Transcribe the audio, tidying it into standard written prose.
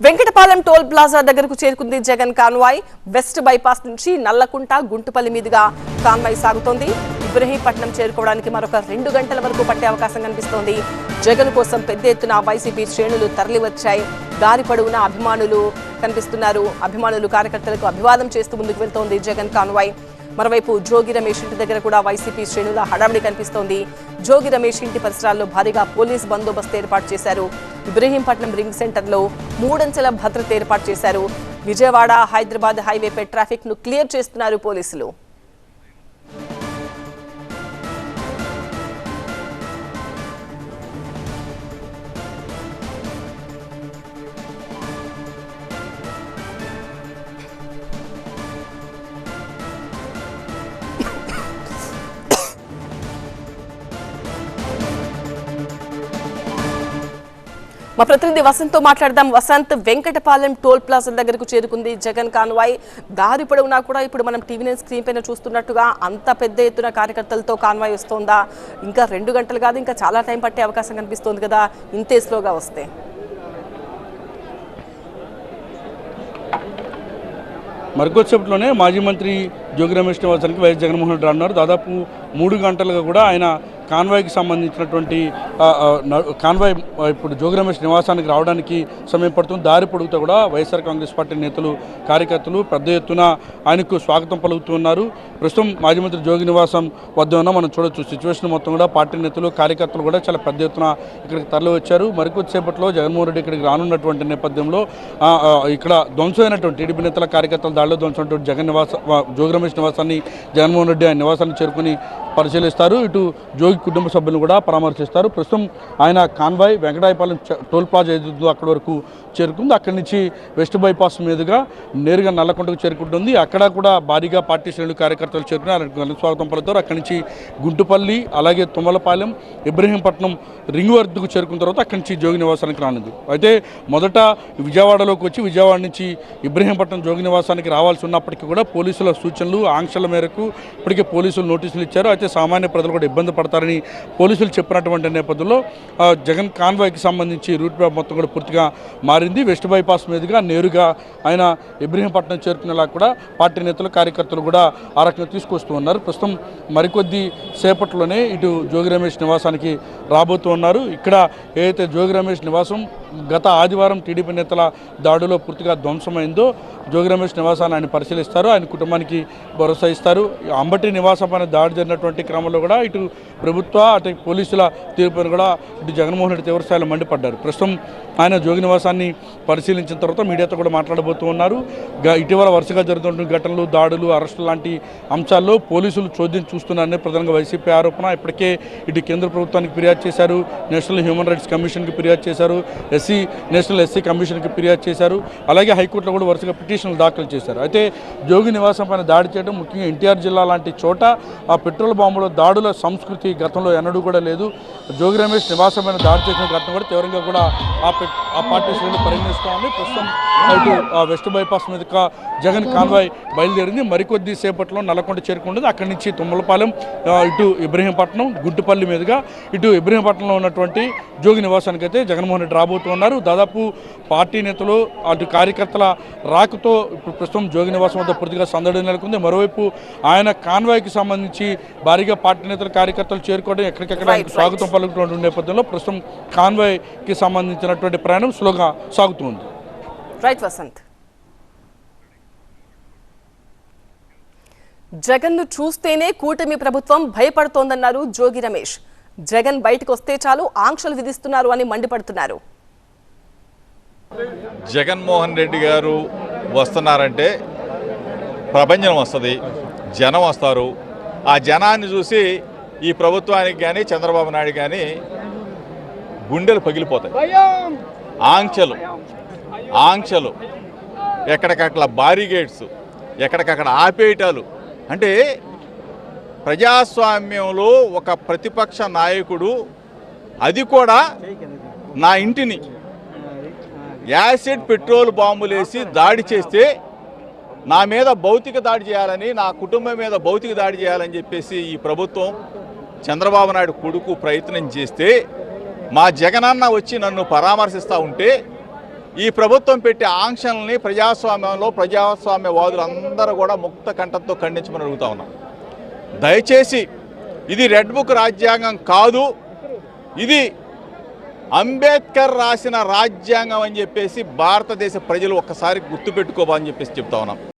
Venkatapalem toll plaza దగ్గరకు చేరుకుంది Jagan convoy. West bypass నుంచి నల్లకుంట గుంటుపల్లి మీదుగా కాన్వాయ్ సాగుతోంది. ఇబ్రహీంపట్నం చేరుకోవడానికి మరొక 2 గంటల వరకు పట్టే అవకాశం కనిపిస్తోంది. జగన్ కోసం పెద్ద ఎత్తున వైసీపీ శ్రేణులు తరలివచ్చాయి. దారి పొడవునా అభిమానులు కనిపిస్తున్నారు. అభిమానులు కార్యకర్తలకు అభివాదం చేస్తూ ముందుకు వెళ్తోంది జగన్ కాన్వాయ్. మరోవైపు జోగి రమేష్ ఇంటి దగ్గర కూడా వైసీపీ శ్రేణుల హడావిడి కనిపిస్తోంది. జోగి రమేష్ ఇంటి పరిసరాల్లో భారీగా పోలీస్ బందోబస్తు ఏర్పాటు చేశారు. ఇబ్రహీంపట్నం రింగ్ సెంటర్లో 3 అంచెల భద్రత ఏర్పాటు చేశారు. విజయవాడ హైదరాబాద్ హైవేపై ట్రాఫిక్ ను క్లియర్ చేస్తున్నారు పోలీసులు. మా ప్రతినిధి వసంత్ తో మాట్లాడదాం. వసంత్, వెంకటపాలెం టోల్ ప్లాజా దగ్గరకు చేరుకుంది జగన్ కాన్వాయ్. దారి పొడవునా కూడా ఇప్పుడు మనం టీవీ స్క్రీన్ పైన చూస్తున్నట్టుగా అంత పెద్ద ఎత్తున కార్యకర్తలతో కాన్వాయ్ వస్తోందా? ఇంకా 2 గంటలు కాదు, ఇంకా చాలా టైం పట్టే అవకాశం కనిపిస్తోంది కదా ఇంతే స్లోగా వస్తే. మరికొద్దిసేపట్లోనే మాజీ మంత్రి జోగి రమేష్ నివాసానికి వైఎస్ జగన్మోహన్ రెడ్డి రానున్నారు. దాదాపు 3 గంటలుగా కూడా ఆయన కాన్వాయ్కి సంబంధించినటువంటి కాన్వాయ్ ఇప్పుడు జోగి రమేష్ నివాసానికి రావడానికి సమయం పడుతుంది. దారి పొడుగుతూ కూడా వైఎస్ఆర్ కాంగ్రెస్ పార్టీ నేతలు కార్యకర్తలు పెద్ద ఎత్తున ఆయనకు స్వాగతం పలుకుతున్నారు. ప్రస్తుతం మాజీ మంత్రి జోగి నివాసం వద్ద ఉన్న మనం చూడొచ్చు. సిచ్యువేషన్ మొత్తం కూడా పార్టీ నేతలు కార్యకర్తలు కూడా చాలా పెద్ద ఎత్తున ఇక్కడికి తరలి వచ్చారు. మరికొద్దిసేపట్లో జగన్మోహన్ రెడ్డి ఇక్కడికి రానున్నటువంటి నేపథ్యంలో ఇక్కడ ధ్వంసమైనటువంటి టీడీపీ నేతల కార్యకర్తల దాడిలో ధ్వంసమైనటువంటి జోగి రమేష్ నివాసాన్ని జగన్మోహన్ రెడ్డి ఆయన నివాసాన్ని చేరుకుని పరిశీలిస్తారు. ఇటు జోగి కుటుంబ సభ్యులను కూడా పరామర్శిస్తారు. ప్రస్తుతం ఆయన కాన్వాయ్ వెంకటాయపాలెం టోల్ ప్లాజా ఏదైతుందో అక్కడి వరకు చేరుకుంది. అక్కడి నుంచి వెస్ట్ బైపాస్ మీదుగా నేరుగా నల్లకుంటకు చేరుకుంటుంది. అక్కడ కూడా భారీగా పార్టీ శ్రేణులు కార్యకర్తలు చేరుకుని స్వాగతం పలుకుతారు. అక్కడి నుంచి గుంటుపల్లి, అలాగే తుమ్మలపాలెం, ఇబ్రహీంపట్నం రింగ్ వద్దకు చేరుకున్న తర్వాత అక్కడి నుంచి జోగి నివాసానికి రానుంది. అయితే మొదట విజయవాడలోకి వచ్చి విజయవాడ నుంచి ఇబ్రహీంపట్నం జోగి నివాసానికి రావాల్సి ఉన్నప్పటికీ కూడా పోలీసుల సూచనలు ఆంక్షల మేరకు ఇప్పటికే పోలీసులు నోటీసులు ఇచ్చారు. అయితే సామాన్య ప్రజలు కూడా ఇబ్బంది పడతారని పోలీసులు చెప్పినటువంటి నేపథ్యంలో జగన్ కాన్వాయ్కి సంబంధించి రూట్ మ్యాప్ మొత్తం కూడా పూర్తిగా మారింది. వెస్ట్ బైపాస్ మీదుగా నేరుగా ఆయన ఇబ్రహీంపట్నం చేరుకునేలా కూడా పార్టీ నేతలు కార్యకర్తలు కూడా ఆ రకంగా తీసుకొస్తూ ఉన్నారు. ప్రస్తుతం మరికొద్ది సేపట్లోనే ఇటు జోగి రమేష్ నివాసానికి రాబోతూ ఉన్నారు. ఇక్కడ ఏదైతే జోగి రమేష్ నివాసం గత ఆదివారం టీడీపీ నేతల దాడిలో పూర్తిగా ధ్వంసమైందో జోగి రమేష్ నివాసాన్ని ఆయన పరిశీలిస్తారు. ఆయన కుటుంబానికి భరోసా ఇస్తారు. అంబటి నివాసం పైన దాడి జరిగినటువంటి క్రమంలో కూడా ఇటు ప్రభుత్వ అటు పోలీసుల తీర్పును కూడా ఇటు జగన్మోహన్ రెడ్డి తీవ్రస్థాయిలో మండిపడ్డారు. ప్రస్తుతం ఆయన జోగి నివాసాన్ని పరిశీలించిన తర్వాత మీడియాతో కూడా మాట్లాడబోతూ ఉన్నారు. ఇటీవల వరుసగా జరుగుతున్న ఘటనలు, దాడులు, అరెస్టులు లాంటి అంశాల్లో పోలీసులు చోద్యం చూస్తున్నారని ప్రధానంగా వైసీపీ ఆరోపణ. ఇప్పటికే ఇటు కేంద్ర ప్రభుత్వానికి ఫిర్యాదు చేశారు, నేషనల్ హ్యూమన్ రైట్స్ కమిషన్కి ఫిర్యాదు చేశారు, నేషనల్ ఎస్సీ కమిషన్కి ఫిర్యాదు చేశారు, అలాగే హైకోర్టులో కూడా వరుసగా పిటిషన్లు దాఖలు చేశారు. అయితే జోగి నివాసం పైన దాడి చేయడం, ముఖ్యంగా ఎన్టీఆర్ జిల్లా లాంటి చోట ఆ పెట్రోల్ బాంబుల దాడుల సంస్కృతి గతంలో ఎన్నడూ కూడా లేదు. జోగి రమేష్ నివాసం పైన దాడి చేసిన ఘటన కూడా తీవ్రంగా కూడా ఆ పార్టీ శ్రేణులు పరిగణిస్తామని ప్రస్తుతం ఇటు వెస్ట్ బైపాస్ మీదుగా జగన్ కాన్వాయ్ బయలుదేరింది. మరికొద్ది సేపట్లో నల్లకొండ చేరుకుంటుంది. అక్కడి నుంచి తుమ్మలపాలెం, ఇటు ఇబ్రహీంపట్నం, గుంటుపల్లి మీదుగా ఇటు ఇబ్రహీంపట్నంలో ఉన్నటువంటి జోగి నివాసానికి అయితే జగన్మోహన్ రెడ్డి రాబోతూ ఉన్నారు. దాదాపు పార్టీ నేతలు అటు కార్యకర్తల రాకతో ఇప్పుడు ప్రస్తుతం జోగి నివాసం వద్ద పూర్తిగా సందడి నెలకొంది. మరోవైపు ఆయన కాన్వాయ్కి సంబంధించి భారీగా పార్టీ నేతలు కార్యకర్తలు చేరుకోవడం, ఎక్కడికెక్కడ స్వాగతం పలుకుతున్న నేపథ్యంలో ప్రస్తుతం కాన్వాయ్కి సంబంధించినటువంటి ప్రయాణం స్లోగా సాగుతుంది. రైట్ వసంత్. జగన్ ను చూస్తేనే కూటమి ప్రభుత్వం భయపడుతోందన్నారు జోగి రమేష్. జగన్ బయటకు వస్తే చాలు ఆంక్షలు విధిస్తున్నారు అని మండిపడుతున్నారు. జగన్మోహన్ రెడ్డి గారు వస్తున్నారంటే ప్రపంచం వస్తుంది, జనం వస్తారు. ఆ జనాన్ని చూసి ఈ ప్రభుత్వానికి కానీ చంద్రబాబు నాయుడు కానీ గుండెలు పగిలిపోతాయి. ఆంక్షలు ఎక్కడికక్కడ బారిగేట్స్, ఎక్కడికక్కడ ఆపేయటాలు. అంటే ప్రజాస్వామ్యంలో ఒక ప్రతిపక్ష నాయకుడు, అది కూడా నా ఇంటిని యాసిడ్ పెట్రోల్ బాంబులేసి దాడి చేస్తే నా మీద భౌతిక దాడి చేయాలని, నా కుటుంబం మీద భౌతిక దాడి చేయాలని చెప్పేసి ఈ ప్రభుత్వం చంద్రబాబు నాయుడు కొడుకు ప్రయత్నం చేస్తే మా జగనన్న వచ్చి నన్ను పరామర్శిస్తూ ఉంటే ఈ ప్రభుత్వం పెట్టే ఆంక్షల్ని ప్రజాస్వామ్యవాదులు అందరూ కూడా ముక్త కంఠంతో ఖండించమని అడుగుతా ఉన్నాం. దయచేసి ఇది రెడ్ బుక్ రాజ్యాంగం కాదు, ఇది అంబేద్కర్ రాసిన రాజ్యాంగం అని చెప్పేసి భారతదేశ ప్రజలు ఒక్కసారి గుర్తుపెట్టుకోవాలని చెప్పేసి చెప్తా ఉన్నాం.